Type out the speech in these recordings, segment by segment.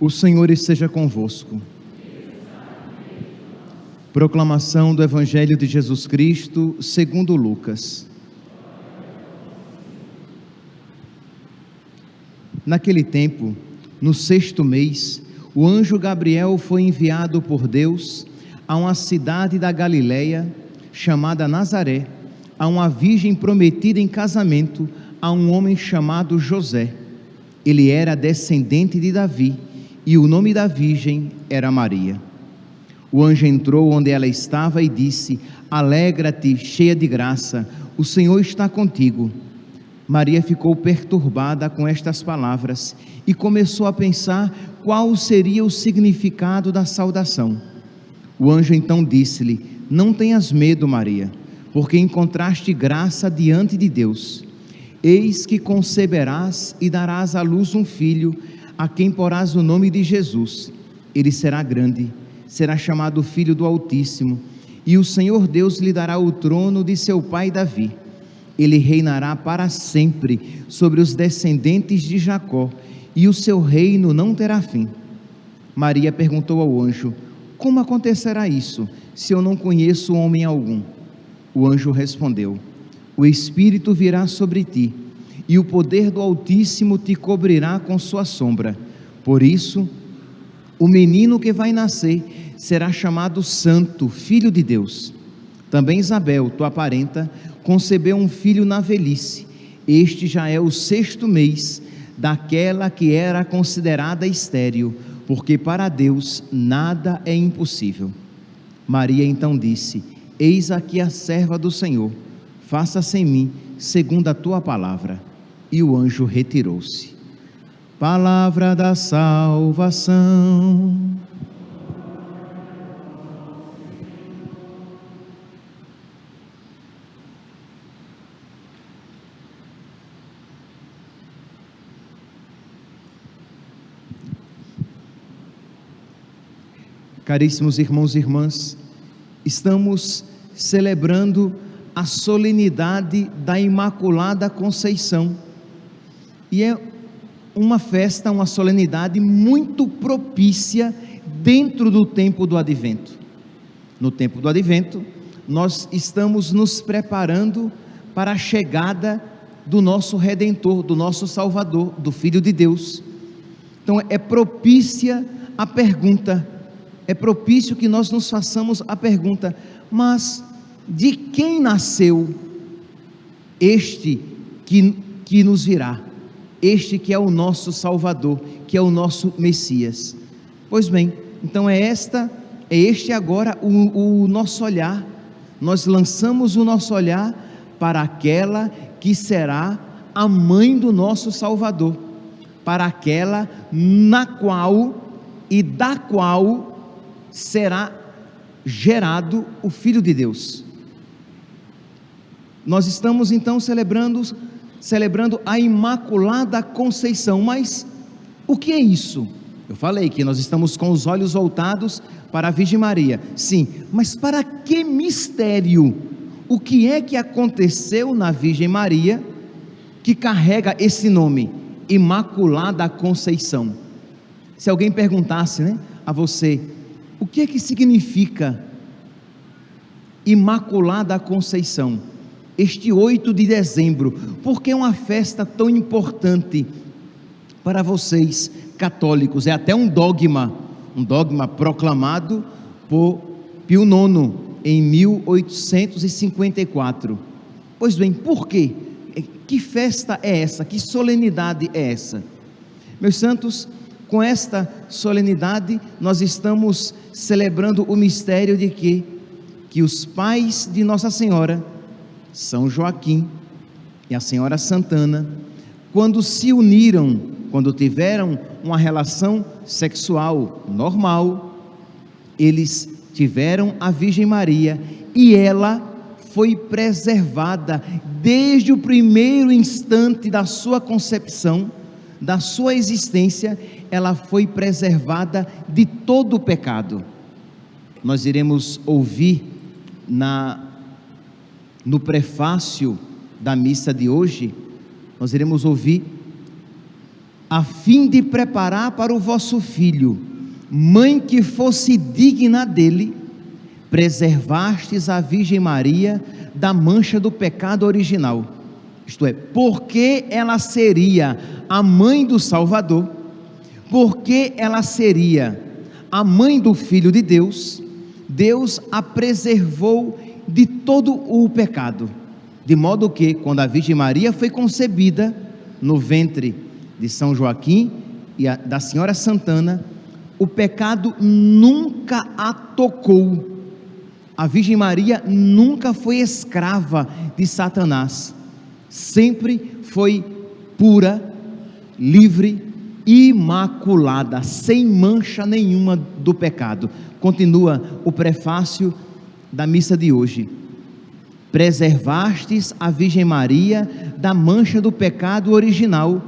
O Senhor esteja convosco. Proclamação do Evangelho de Jesus Cristo, segundo Lucas. Naquele tempo, no 6º mês, o anjo Gabriel foi enviado por Deus a uma cidade da Galileia, chamada Nazaré, a uma virgem prometida em casamento a um homem chamado José. Ele era descendente de Davi, e o nome da virgem era Maria. O anjo entrou onde ela estava e disse: Alegra-te, cheia de graça, o Senhor está contigo. Maria ficou perturbada com estas palavras e começou a pensar qual seria o significado da saudação. O anjo então disse-lhe: Não tenhas medo, Maria, porque encontraste graça diante de Deus. Eis que conceberás e darás à luz um filho, a quem porás o nome de Jesus. Ele será grande, será chamado Filho do Altíssimo, e o Senhor Deus lhe dará o trono de seu pai Davi. Ele reinará para sempre sobre os descendentes de Jacó, e o seu reino não terá fim. Maria perguntou ao anjo: Como acontecerá isso, se eu não conheço homem algum? O anjo respondeu: O Espírito virá sobre ti, e o poder do Altíssimo te cobrirá com sua sombra. Por isso, o menino que vai nascer será chamado Santo, Filho de Deus. Também Isabel, tua parenta, concebeu um filho na velhice. Este já é o 6º mês daquela que era considerada estéril, porque para Deus nada é impossível. Maria então disse: Eis aqui a serva do Senhor, faça-se em mim segundo a tua palavra. E o anjo retirou-se. Palavra da salvação. Caríssimos irmãos e irmãs, estamos celebrando a solenidade da Imaculada Conceição, e é uma festa, uma solenidade muito propícia dentro do tempo do Advento. No tempo do Advento, nós estamos nos preparando para a chegada do nosso Redentor, do nosso Salvador, do Filho de Deus. Então é propícia a pergunta, é propício que nós nos façamos a pergunta: mas de quem nasceu este que nos virá? Este que é o nosso Salvador, que é o nosso Messias. Pois bem, então é este agora o nosso olhar. Nós lançamos o nosso olhar para aquela que será a mãe do nosso Salvador, para aquela na qual e da qual será gerado o Filho de Deus. Nós estamos então celebrando a Imaculada Conceição. Mas o que é isso? Eu falei que nós estamos com os olhos voltados para a Virgem Maria. Sim, mas para que mistério? O que é que aconteceu na Virgem Maria que carrega esse nome, Imaculada Conceição? Se alguém perguntasse, a você: o que é que significa Imaculada Conceição? Este 8 de dezembro, por que é uma festa tão importante para vocês católicos? É até um dogma proclamado por Pio IX em 1854. Pois bem, por quê? Que festa é essa? Que solenidade é essa? Meus santos, com esta solenidade nós estamos celebrando o mistério de que os pais de Nossa Senhora, São Joaquim e a Senhora Santana, quando se uniram, quando tiveram uma relação sexual normal, eles tiveram a Virgem Maria, e ela foi preservada desde o primeiro instante da sua concepção, da sua existência. Ela foi preservada de todo o pecado. Nós iremos ouvir no prefácio da missa de hoje, nós iremos ouvir a fim de preparar para o vosso filho mãe que fosse digna dele, preservastes a Virgem Maria da mancha do pecado original. Isto é, porque ela seria a mãe do Salvador, porque ela seria a mãe do Filho de Deus, Deus a preservou de todo o pecado, de modo que, quando a Virgem Maria foi concebida no ventre de São Joaquim e da Senhora Santana, o pecado nunca a tocou. A Virgem Maria nunca foi escrava de Satanás, sempre foi pura, livre, imaculada, sem mancha nenhuma do pecado. Continua o prefácio da missa de hoje: preservastes a Virgem Maria da mancha do pecado original,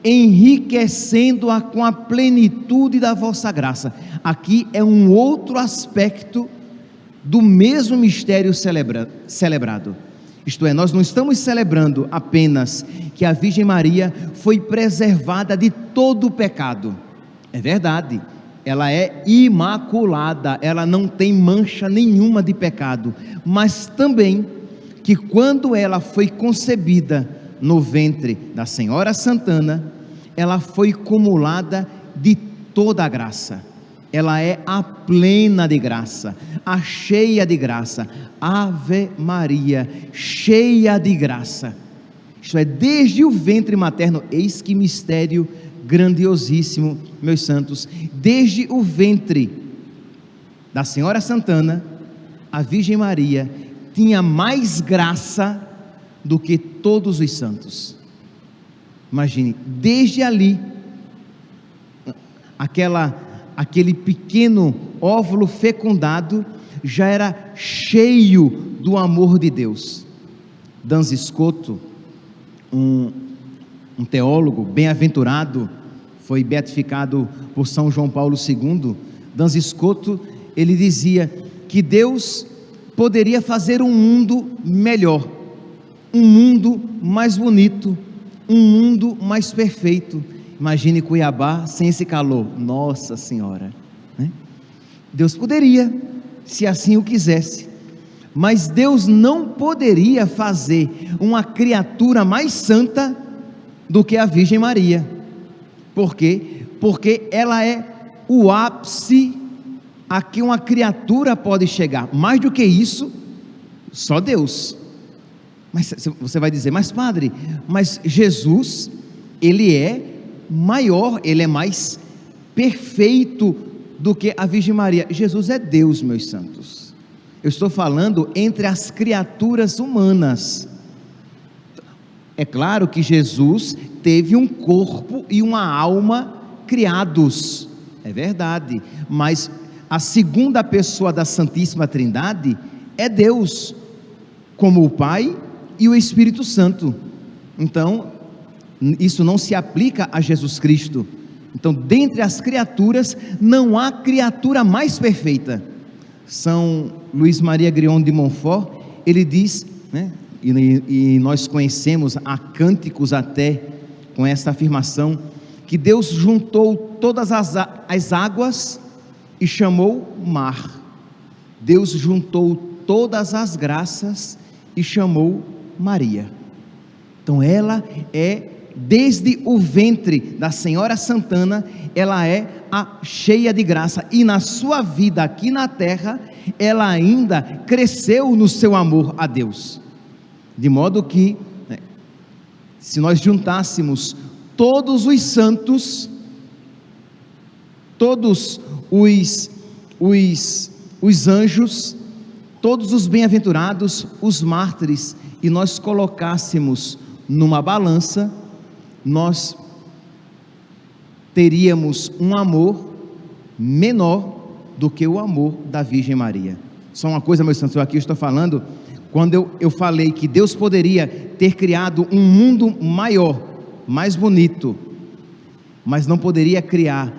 enriquecendo-a com a plenitude da vossa graça. Aqui é um outro aspecto do mesmo mistério celebrado. Isto é, nós não estamos celebrando apenas que a Virgem Maria foi preservada de todo o pecado. É verdade, ela é imaculada, ela não tem mancha nenhuma de pecado, mas também que quando ela foi concebida no ventre da Senhora Santana, ela foi cumulada de toda a graça. Ela é a plena de graça, a cheia de graça. Ave Maria, cheia de graça. Isto é, desde o ventre materno. Eis que mistério grandiosíssimo, meus santos. Desde o ventre da Senhora Santana, a Virgem Maria tinha mais graça do que todos os santos. Imagine, desde ali, aquele pequeno óvulo fecundado já era cheio do amor de Deus. Duns Scotus, um teólogo bem-aventurado, foi beatificado por São João Paulo II. Duns Scotus, ele dizia que Deus poderia fazer um mundo melhor, um mundo mais bonito, um mundo mais perfeito. Imagine Cuiabá sem esse calor. Nossa Senhora, né? Deus poderia, se assim o quisesse, mas Deus não poderia fazer uma criatura mais santa do que a Virgem Maria. Por quê? Porque ela é o ápice a que uma criatura pode chegar. Mais do que isso, só Deus. Mas você vai dizer, mas padre, mas Jesus, ele é maior, ele é mais perfeito do que a Virgem Maria. Jesus é Deus, meus santos. Eu estou falando entre as criaturas humanas. É claro que Jesus teve um corpo e uma alma criados, é verdade, mas a segunda pessoa da Santíssima Trindade é Deus, como o Pai e o Espírito Santo. Então, isso não se aplica a Jesus Cristo. Então, dentre as criaturas, não há criatura mais perfeita. São Luís Maria Grion de Montfort, ele diz, né, e nós conhecemos, há cânticos até com essa afirmação, que Deus juntou todas as águas e chamou mar. Deus juntou todas as graças e chamou Maria. Então ela é, desde o ventre da Senhora Santana, ela é a cheia de graça, e na sua vida aqui na terra, ela ainda cresceu no seu amor a Deus, de modo que, se nós juntássemos todos os santos, todos os anjos, todos os bem-aventurados, os mártires, e nós colocássemos numa balança, nós teríamos um amor menor do que o amor da Virgem Maria. Só uma coisa, meus santos, aqui eu estou falando, quando eu falei que Deus poderia ter criado um mundo maior, mais bonito, mas não poderia criar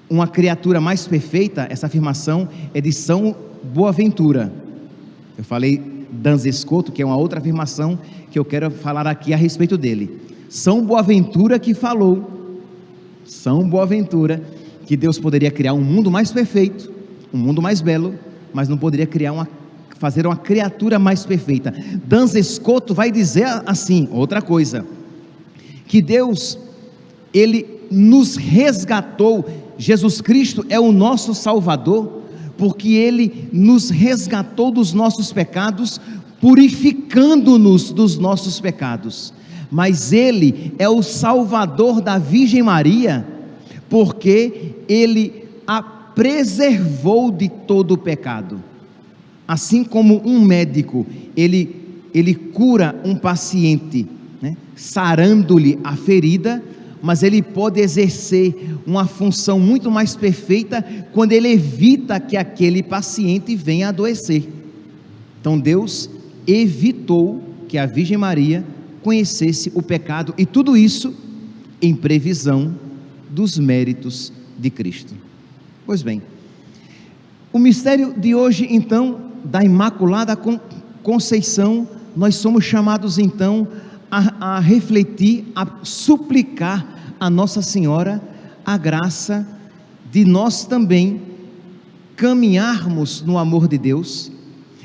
uma criatura mais perfeita, essa afirmação é de São Boaventura. Eu falei Duns Scotus, que é uma outra afirmação que eu quero falar aqui a respeito dele. São Boaventura que falou, São Boaventura, que Deus poderia criar um mundo mais perfeito, um mundo mais belo, mas não poderia fazer uma criatura mais perfeita. Duns Scotus vai dizer assim, outra coisa, que Deus, Ele nos resgatou. Jesus Cristo é o nosso Salvador, porque Ele nos resgatou dos nossos pecados, purificando-nos dos nossos pecados. Mas Ele é o Salvador da Virgem Maria, porque Ele a preservou de todo o pecado. Assim como um médico, ele cura um paciente, né, sarando-lhe a ferida, mas ele pode exercer uma função muito mais perfeita quando ele evita que aquele paciente venha a adoecer. Então Deus evitou que a Virgem Maria conhecesse o pecado, e tudo isso em previsão dos méritos de Cristo. Pois bem, o mistério de hoje, então, da Imaculada Conceição, nós somos chamados então a refletir, a suplicar a Nossa Senhora a graça de nós também caminharmos no amor de Deus,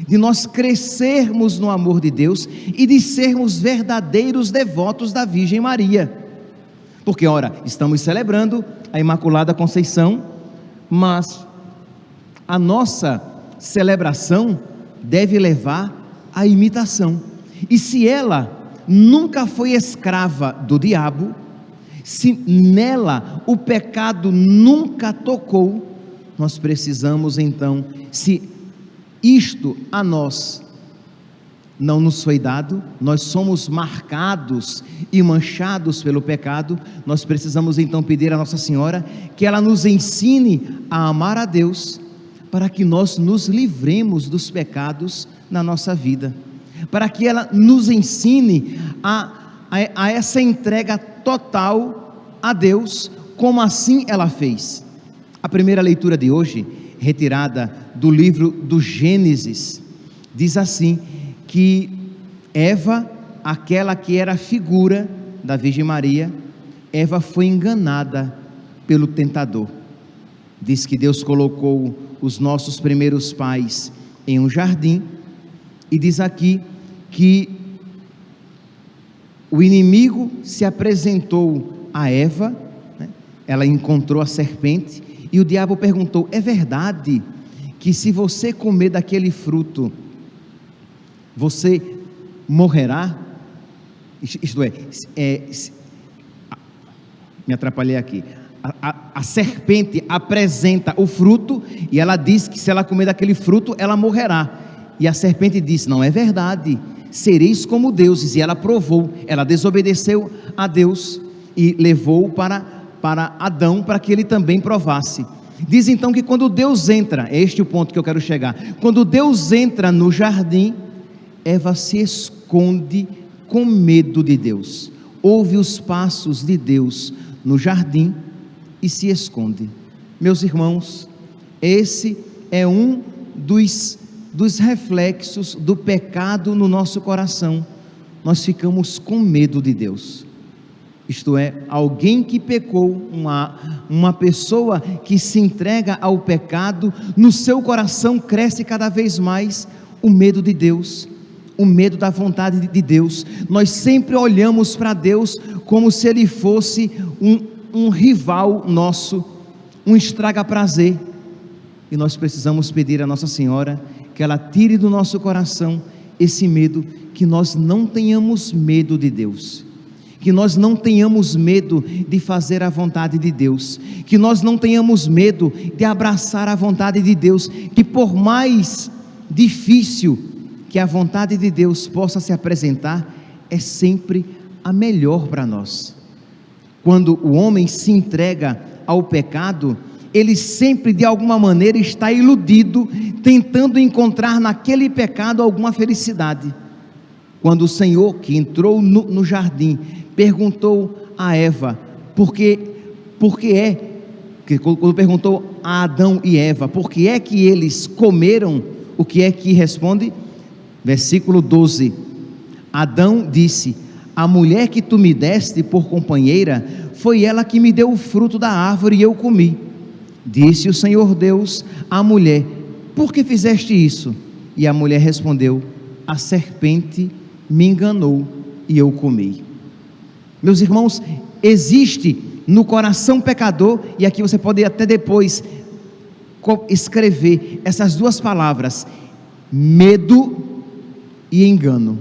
de nós crescermos no amor de Deus e de sermos verdadeiros devotos da Virgem Maria. Porque, ora, estamos celebrando a Imaculada Conceição, mas a nossa celebração deve levar à imitação. E se ela nunca foi escrava do diabo, se nela o pecado nunca tocou, nós precisamos então, se isto a nós não nos foi dado, nós somos marcados e manchados pelo pecado, nós precisamos então pedir a Nossa Senhora que ela nos ensine a amar a Deus, para que nós nos livremos dos pecados na nossa vida, para que ela nos ensine a essa entrega total a Deus, como assim ela fez. A primeira leitura de hoje, retirada do livro do Gênesis, diz assim, que Eva, aquela que era a figura da Virgem Maria, Eva foi enganada pelo tentador. Diz que Deus colocou os nossos primeiros pais em um jardim, e diz aqui que o inimigo se apresentou a Eva, né? Ela encontrou a serpente, e o diabo perguntou: é verdade que se você comer daquele fruto, você morrerá? Isto é, me atrapalhei aqui. A serpente apresenta o fruto, e ela diz que se ela comer daquele fruto, ela morrerá. E a serpente disse: não é verdade, sereis como deuses. E ela provou, ela desobedeceu a Deus e levou para Adão, para que ele também provasse. Diz então que quando Deus entra, é este o ponto que eu quero chegar, quando Deus entra no jardim, Eva se esconde com medo de Deus, ouve os passos de Deus no jardim e se esconde. Meus irmãos, esse é um dos reflexos do pecado no nosso coração. Nós ficamos com medo de Deus. Isto é, alguém que pecou, uma pessoa que se entrega ao pecado, no seu coração cresce cada vez mais o medo de Deus, o medo da vontade de Deus. Nós sempre olhamos para Deus como se Ele fosse um rival nosso, um estraga-prazer, e nós precisamos pedir a Nossa Senhora que ela tire do nosso coração esse medo, que nós não tenhamos medo de Deus, que nós não tenhamos medo de fazer a vontade de Deus, que nós não tenhamos medo de abraçar a vontade de Deus, que por mais difícil que a vontade de Deus possa se apresentar, é sempre a melhor para nós. Quando o homem se entrega ao pecado, ele sempre de alguma maneira está iludido, tentando encontrar naquele pecado alguma felicidade. Quando o Senhor, que entrou no jardim, perguntou a Eva, quando perguntou a Adão e Eva, por que é que eles comeram, o que é que responde? Versículo 12, Adão disse: A mulher que tu me deste por companheira, foi ela que me deu o fruto da árvore e eu comi. Disse o Senhor Deus à mulher: por que fizeste isso? E a mulher respondeu: a serpente me enganou e eu comi. Meus irmãos, existe no coração pecador, e aqui você pode até depois escrever essas duas palavras: medo e engano.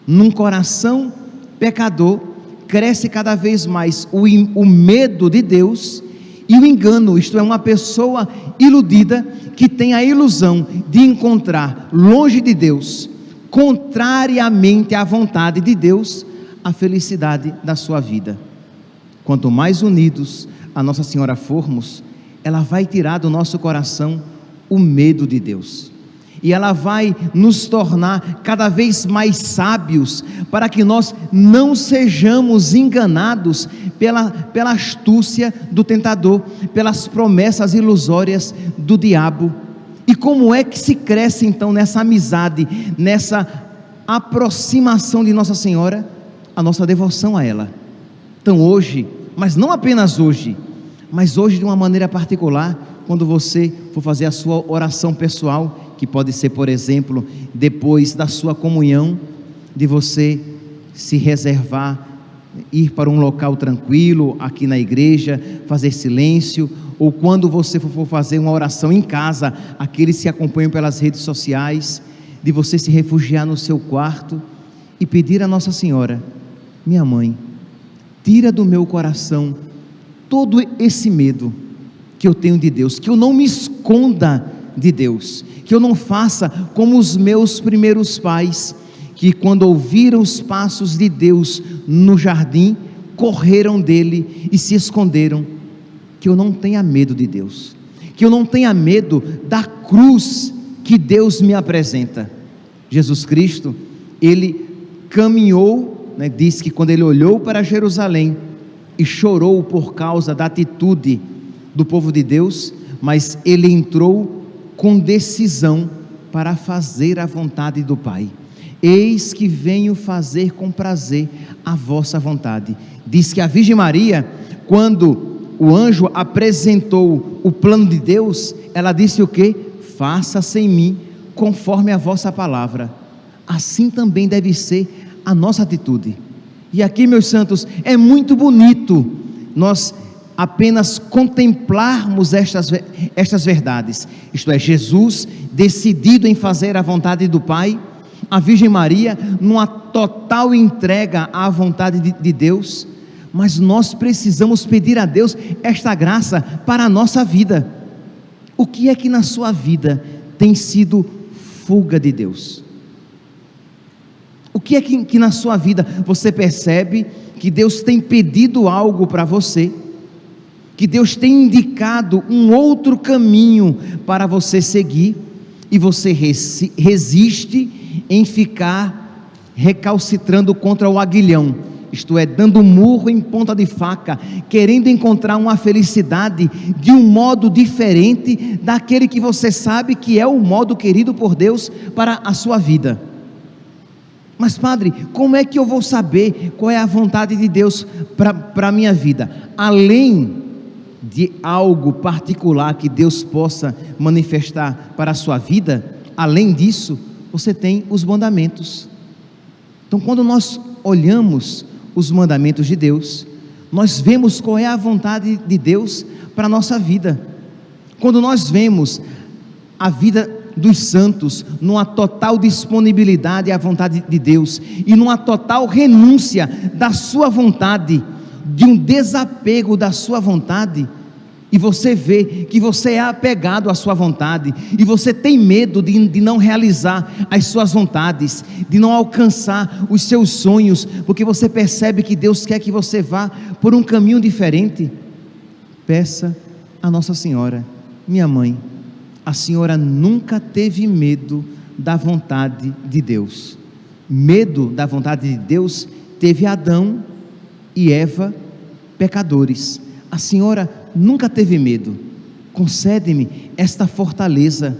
Num coração pecador cresce cada vez mais o medo de Deus e o engano, isto é, uma pessoa iludida que tem a ilusão de encontrar longe de Deus, contrariamente à vontade de Deus, a felicidade da sua vida. Quanto mais unidos a Nossa Senhora formos, ela vai tirar do nosso coração o medo de Deus, e ela vai nos tornar cada vez mais sábios, para que nós não sejamos enganados pela astúcia do tentador, pelas promessas ilusórias do diabo. E como é que se cresce então nessa amizade, nessa aproximação de Nossa Senhora? A nossa devoção a ela. Então hoje, mas não apenas hoje, mas hoje de uma maneira particular, quando você for fazer a sua oração pessoal, que pode ser, por exemplo, depois da sua comunhão, de você se reservar, ir para um local tranquilo, aqui na igreja, fazer silêncio, ou quando você for fazer uma oração em casa, aqueles que acompanham pelas redes sociais, de você se refugiar no seu quarto e pedir a Nossa Senhora: minha mãe, tira do meu coração todo esse medo que eu tenho de Deus, que eu não me esconda de Deus, que eu não faça como os meus primeiros pais, que quando ouviram os passos de Deus no jardim, correram dele e se esconderam. Que eu não tenha medo de Deus, que eu não tenha medo da cruz que Deus me apresenta. Jesus Cristo, ele caminhou, diz que quando ele olhou para Jerusalém e chorou por causa da atitude do povo de Deus, mas ele entrou com decisão para fazer a vontade do Pai. Eis que venho fazer com prazer a vossa vontade. Diz que a Virgem Maria, quando o anjo apresentou o plano de Deus, ela disse o quê? Faça-se em mim conforme a vossa palavra. Assim também deve ser a nossa atitude. E aqui, meus santos, é muito bonito nós apenas contemplarmos estas verdades, isto é, Jesus decidido em fazer a vontade do Pai, a Virgem Maria numa total entrega à vontade de Deus, mas nós precisamos pedir a Deus esta graça para a nossa vida. O que é que na sua vida tem sido fuga de Deus? O que é que na sua vida você percebe que Deus tem pedido algo para você, que Deus tem indicado um outro caminho para você seguir, e você resiste em ficar recalcitrando contra o aguilhão, isto é, dando murro em ponta de faca, querendo encontrar uma felicidade de um modo diferente daquele que você sabe que é o modo querido por Deus para a sua vida. Mas padre, como é que eu vou saber qual é a vontade de Deus para a minha vida? Além de algo particular que Deus possa manifestar para a sua vida, além disso, você tem os mandamentos. Então, quando nós olhamos os mandamentos de Deus, nós vemos qual é a vontade de Deus para a nossa vida. Quando nós vemos a vida dos santos numa total disponibilidade à vontade de Deus e numa total renúncia da sua vontade, de um desapego da sua vontade, e você vê que você é apegado à sua vontade, e você tem medo de não realizar as suas vontades, de não alcançar os seus sonhos, porque você percebe que Deus quer que você vá por um caminho diferente. Peça a Nossa Senhora: minha mãe, a senhora nunca teve medo da vontade de Deus. Medo da vontade de Deus teve Adão e Eva, pecadores. A senhora nunca teve medo. Concede-me esta fortaleza,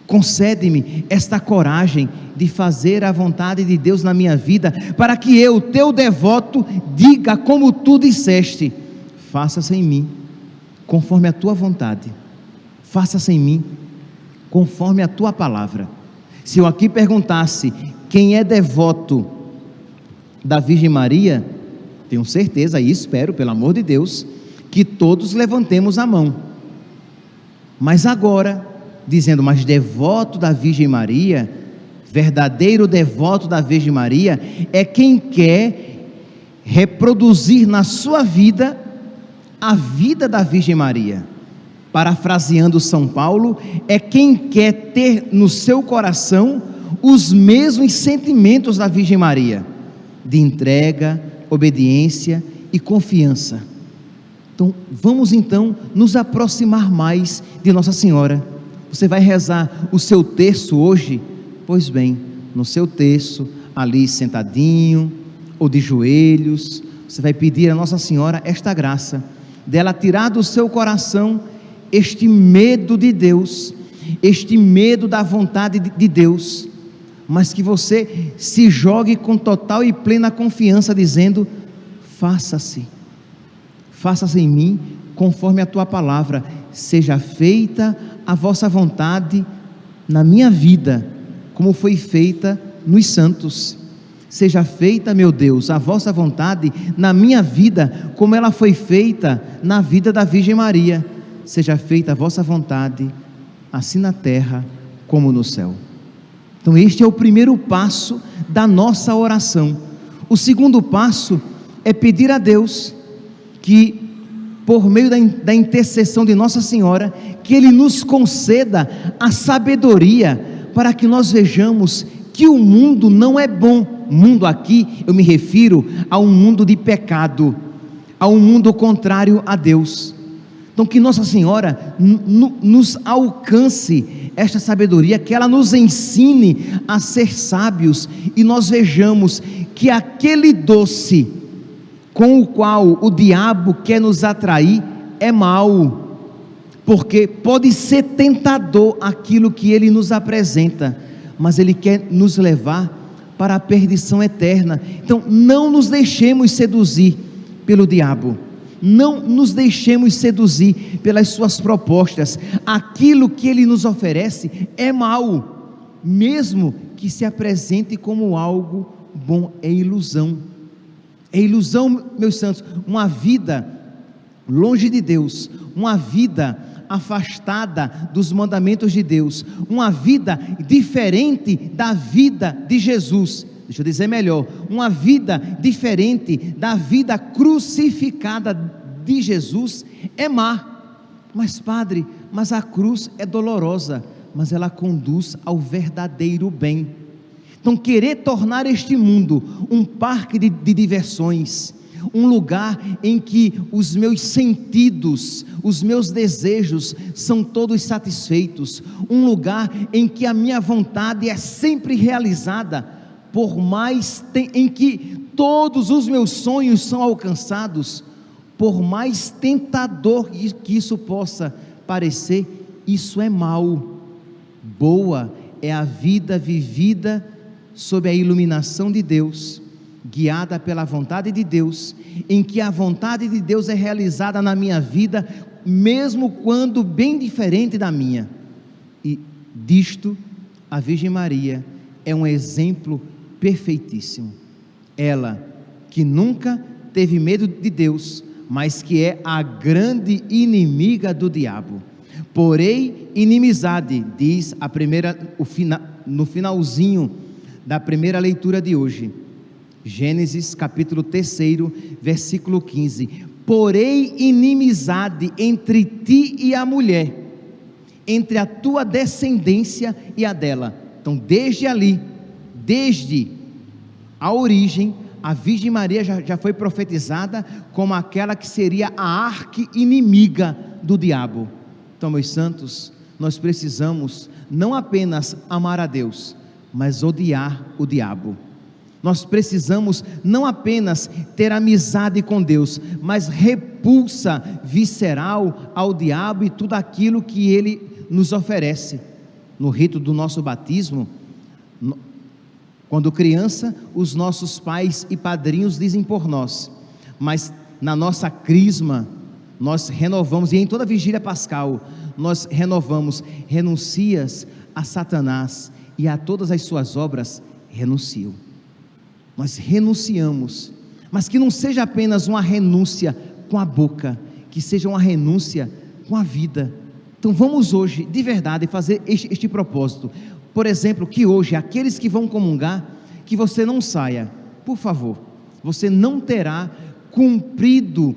Concede-me esta coragem de fazer a vontade de Deus na minha vida, para que eu, teu devoto, diga como tu disseste: faça-se em mim conforme a tua vontade, faça-se em mim conforme a tua palavra. Se eu aqui perguntasse quem é devoto da Virgem Maria, tenho certeza e espero, pelo amor de Deus, que todos levantemos a mão. Mas agora, dizendo, mas devoto da Virgem Maria, verdadeiro devoto da Virgem Maria, é quem quer reproduzir na sua vida a vida da Virgem Maria. Parafraseando São Paulo, é quem quer ter no seu coração os mesmos sentimentos da Virgem Maria, de entrega, obediência e confiança. Então, vamos então nos aproximar mais de Nossa Senhora. Você vai rezar o seu terço hoje? Pois bem, no seu terço, ali sentadinho, ou de joelhos, você vai pedir a Nossa Senhora esta graça, dela tirar do seu coração este medo de Deus, este medo da vontade de Deus, mas que você se jogue com total e plena confiança, dizendo: faça-se em mim conforme a tua palavra, seja feita a vossa vontade na minha vida, como foi feita nos santos. Seja feita, meu Deus, a vossa vontade na minha vida, como ela foi feita na vida da Virgem Maria. Seja feita a vossa vontade, assim na terra como no céu. Então este é o primeiro passo da nossa oração. O segundo passo é pedir a Deus que, por meio da intercessão de Nossa Senhora, que Ele nos conceda a sabedoria para que nós vejamos que o mundo não é bom. Mundo aqui, eu me refiro a um mundo de pecado, a um mundo contrário a Deus. Então que Nossa Senhora nos alcance esta sabedoria, que ela nos ensine a ser sábios, e nós vejamos que aquele doce com o qual o diabo quer nos atrair é mau, porque pode ser tentador aquilo que ele nos apresenta, mas ele quer nos levar para a perdição eterna. Então não nos deixemos seduzir pelo diabo, não nos deixemos seduzir pelas suas propostas. Aquilo que ele nos oferece é mau, mesmo que se apresente como algo bom. É ilusão, meus santos. Uma vida longe de Deus, uma vida afastada dos mandamentos de Deus, uma vida diferente da vida de Jesus, deixa eu dizer melhor, uma vida diferente da vida crucificada de Jesus, é má. Mas padre, mas a cruz é dolorosa, mas ela conduz ao verdadeiro bem. Então querer tornar este mundo um parque de diversões, um lugar em que os meus sentidos, os meus desejos são todos satisfeitos, um lugar em que a minha vontade é sempre realizada, em que todos os meus sonhos são alcançados, por mais tentador que isso possa parecer, isso é mau. Boa é a vida vivida sob a iluminação de Deus, guiada pela vontade de Deus, em que a vontade de Deus é realizada na minha vida, mesmo quando bem diferente da minha. E disto a Virgem Maria é um exemplo perfeitíssimo. Ela que nunca teve medo de Deus, mas que é a grande inimiga do diabo. Porém, inimizade, diz no finalzinho da primeira leitura de hoje, Gênesis capítulo 3, versículo 15: porém inimizade entre ti e a mulher, entre a tua descendência e a dela. Então desde ali, desde a origem, a Virgem Maria já foi profetizada como aquela que seria a arqui-inimiga do diabo. Então, meus santos, nós precisamos não apenas amar a Deus, mas odiar o diabo. Nós precisamos não apenas ter amizade com Deus, mas repulsa visceral ao diabo e tudo aquilo que ele nos oferece. no rito do nosso batismo, quando criança, os nossos pais e padrinhos dizem por nós, mas na nossa crisma, nós renovamos, e em toda vigília pascal, nós renovamos: renuncias a Satanás e a todas as suas obras, renuncio. Nós renunciamos, mas que não seja apenas uma renúncia com a boca, que seja uma renúncia com a vida. Então vamos hoje, de verdade, fazer este propósito. Por exemplo, que hoje, aqueles que vão comungar, que você não saia, por favor, você não terá cumprido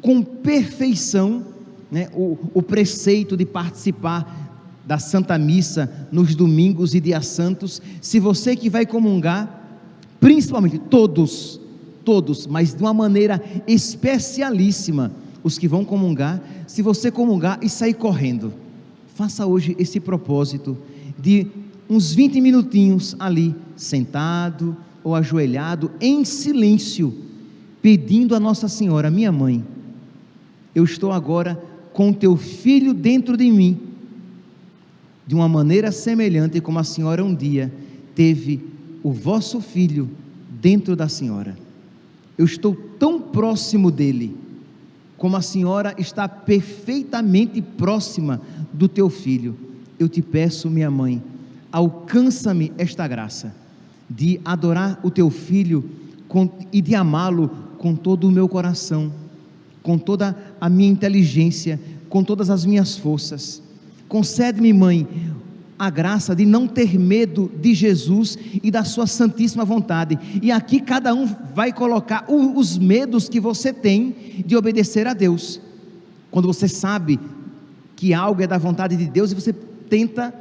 com perfeição, né, o preceito de participar da Santa Missa nos domingos e dias santos, se você que vai comungar, principalmente todos, mas de uma maneira especialíssima, os que vão comungar, se você comungar e sair correndo, faça hoje esse propósito de uns 20 minutinhos ali, sentado ou ajoelhado, em silêncio, pedindo a Nossa Senhora: minha mãe, eu estou agora com o teu filho dentro de mim, de uma maneira semelhante como a senhora um dia teve o vosso filho dentro da senhora. Eu estou tão próximo dele, como a senhora está perfeitamente próxima do teu filho. Eu te peço, minha mãe, alcança-me esta graça de adorar o teu filho e de amá-lo com todo o meu coração, com toda a minha inteligência, com todas as minhas forças. Concede-me, mãe, a graça de não ter medo de Jesus e da sua santíssima vontade. E aqui cada um vai colocar os medos que você tem de obedecer a Deus. Quando você sabe que algo é da vontade de Deus e você tenta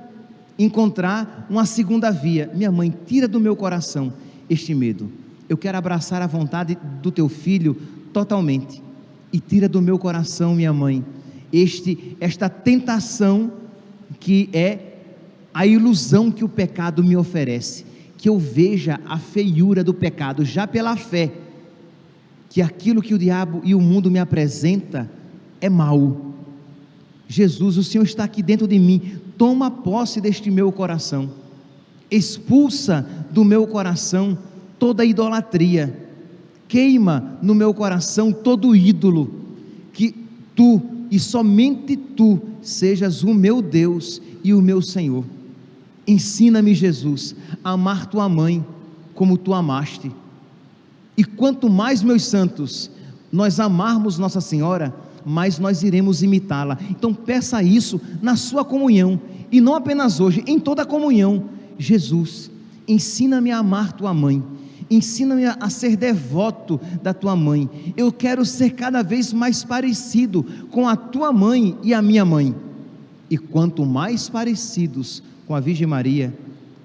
encontrar uma segunda via: minha mãe, tira do meu coração este medo. Eu quero abraçar a vontade do teu filho totalmente. E tira do meu coração, minha mãe, esta tentação que é a ilusão que o pecado me oferece, que eu veja a feiura do pecado já pela fé, que aquilo que o diabo e o mundo me apresenta é mal. Jesus, o Senhor está aqui dentro de mim, toma posse deste meu coração, expulsa do meu coração toda idolatria, queima no meu coração todo ídolo, que tu e somente tu sejas o meu Deus e o meu Senhor. Ensina-me, Jesus, a amar tua mãe como tu amaste. E quanto mais, meus santos, nós amarmos Nossa Senhora, mais nós iremos imitá-la. Então peça isso na sua comunhão, e não apenas hoje, em toda a comunhão. Jesus, ensina-me a amar tua mãe, ensina-me a ser devoto da tua mãe. Eu quero ser cada vez mais parecido com a tua mãe e a minha mãe. E quanto mais parecidos com a Virgem Maria,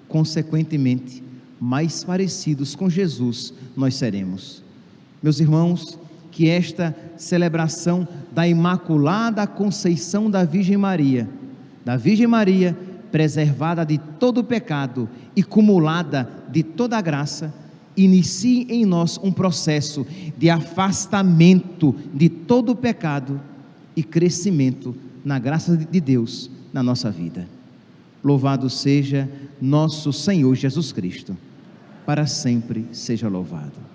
consequentemente, mais parecidos com Jesus nós seremos. Meus irmãos, que esta celebração da Imaculada Conceição da Virgem Maria, preservada de todo pecado e cumulada de toda graça, inicie em nós um processo de afastamento de todo pecado e crescimento na graça de Deus na nossa vida. Louvado seja nosso Senhor Jesus Cristo, para sempre seja louvado.